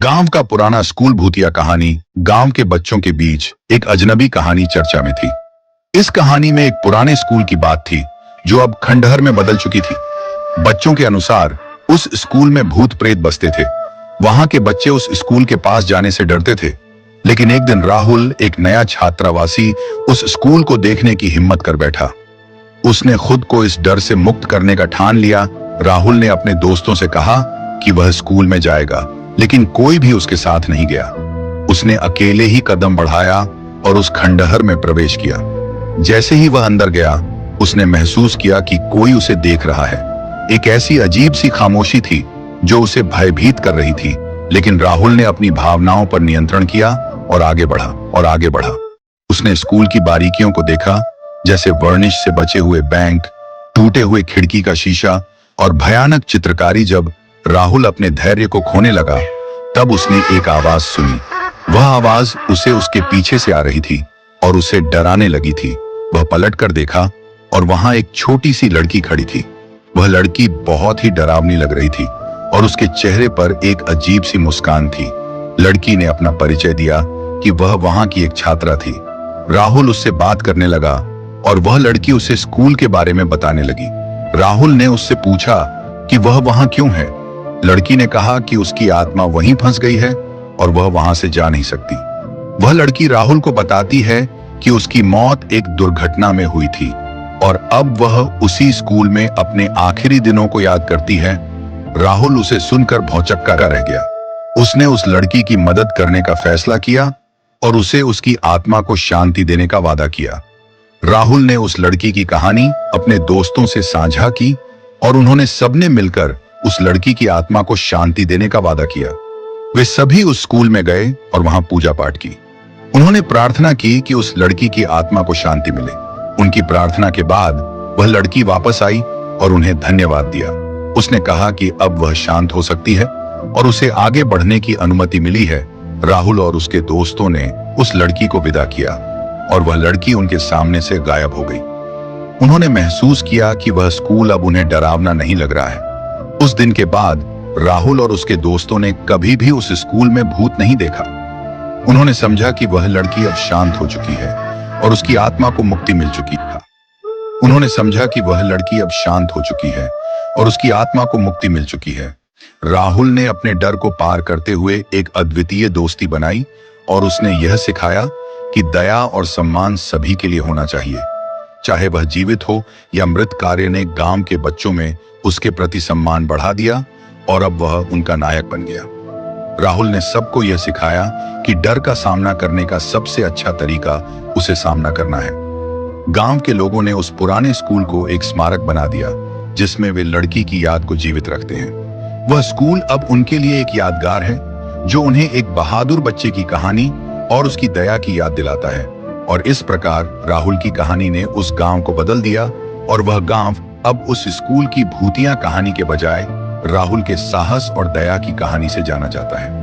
गांव का पुराना स्कूल भूतिया कहानी। गांव के बच्चों के बीच एक अजनबी कहानी चर्चा में थी। इस कहानी में एक पुराने स्कूल की बात थी जो अब खंडहर में बदल चुकी थी। बच्चों के अनुसार उस स्कूल में भूत प्रेत बसते थे। वहां के बच्चे उस स्कूल के पास जाने से डरते थे। लेकिन एक दिन राहुल, एक नया छात्रावासी, उस स्कूल को देखने की हिम्मत कर बैठा। उसने खुद को इस डर से मुक्त करने का ठान लिया। राहुल ने अपने दोस्तों से कहा कि वह स्कूल में जाएगा, लेकिन कोई भी उसके साथ नहीं गया। उसने अकेले ही कदम बढ़ाया और उस खंडहर में प्रवेश किया। जैसे ही वह अंदर गया, उसने महसूस किया कि कोई उसे देख रहा है। एक ऐसी अजीब सी खामोशी थी जो उसे भयभीत कर रही थी। लेकिन राहुल ने अपनी भावनाओं पर नियंत्रण किया और आगे बढ़ा और आगे बढ़ा। उसने स्कूल की बारीकियों को देखा, जैसे वर्निश से बचे हुए बैंक, टूटे हुए खिड़की का शीशा और भयानक चित्रकारी। जब राहुल अपने धैर्य को खोने लगा, तब उसने एक आवाज सुनी। वह आवाज उसे उसके पीछे से आ रही थी और उसे डराने लगी थी। वह पलटकर देखा और वहां एक छोटी सी लड़की खड़ी थी। वह लड़की बहुत ही डरावनी लग रही थी और उसके चेहरे पर एक अजीब सी मुस्कान थी। लड़की ने अपना परिचय दिया कि वह वहां की एक छात्रा थी। राहुल उससे बात करने लगा और वह लड़की उसे स्कूल के बारे में बताने लगी। राहुल ने उससे पूछा कि वह वहां क्यों है। लड़की ने कहा कि उसकी आत्मा वहीं फंस गई है और वह वहां से जा नहीं सकती। वह लड़की राहुल को बताती है कि उसकी मौत एक दुर्घटना में हुई थी और अब वह उसी स्कूल में अपने आखिरी दिनों को याद करती है। राहुल उसे सुनकर भौंचक्का रह गया। उसने उस लड़की की मदद करने का फैसला किया और उसे उसकी आत्मा को शांति देने का वादा किया। राहुल ने उस लड़की की कहानी अपने दोस्तों से साझा की और उन्होंने सबने मिलकर उस लड़की की आत्मा को शांति देने का वादा किया। वे सभी उस स्कूल में गए और वहां पूजा पाठ की। उन्होंने प्रार्थना की कि उस लड़की की आत्मा को शांति मिले। उनकी प्रार्थना के बाद वह लड़की वापस आई और उन्हें धन्यवाद दिया। उसने कहा कि अब वह शांत हो सकती है और उसे आगे बढ़ने की अनुमति मिली है। राहुल और उसके दोस्तों ने उस लड़की को विदा किया और वह लड़की उनके सामने से गायब हो गई। उन्होंने महसूस किया कि वह स्कूल अब उन्हें डरावना नहीं लग रहा है। उस दिन के बाद राहुल और उसके दोस्तों ने कभी भी उस स्कूल में भूत नहीं देखा। उन्होंने समझा कि वह लड़की अब शांत हो चुकी है और उसकी आत्मा को मुक्ति मिल चुकी है। उन्होंने समझा कि वह लड़की अब शांत हो चुकी है और उसकी आत्मा को मुक्ति मिल चुकी है। राहुल ने अपने डर को पार करते हुए एक अद्वितीय दोस्ती बनाई और उसने यह सिखाया कि दया और सम्मान सभी के लिए होना चाहिए, चाहे वह जीवित हो या मृत। कार्य ने गांव के बच्चों में उसके प्रति सम्मान बढ़ा दिया और अब वह उनका नायक बन गया। राहुल ने सबको यह सिखाया कि डर का सामना करने का सबसे अच्छा तरीका उसे सामना करना है। गांव के लोगों ने उस पुराने स्कूल को एक स्मारक बना दिया जिसमें वे लड़की की याद को जीवित रखते हैं। वह स्कूल अब उनके लिए एक यादगार है जो उन्हें एक बहादुर बच्चे की कहानी और उसकी दया की याद दिलाता है। और इस प्रकार राहुल की कहानी ने उस गांव को बदल दिया और वह गांव अब उस स्कूल की भूतिया कहानी के बजाय राहुल के साहस और दया की कहानी से जाना जाता है।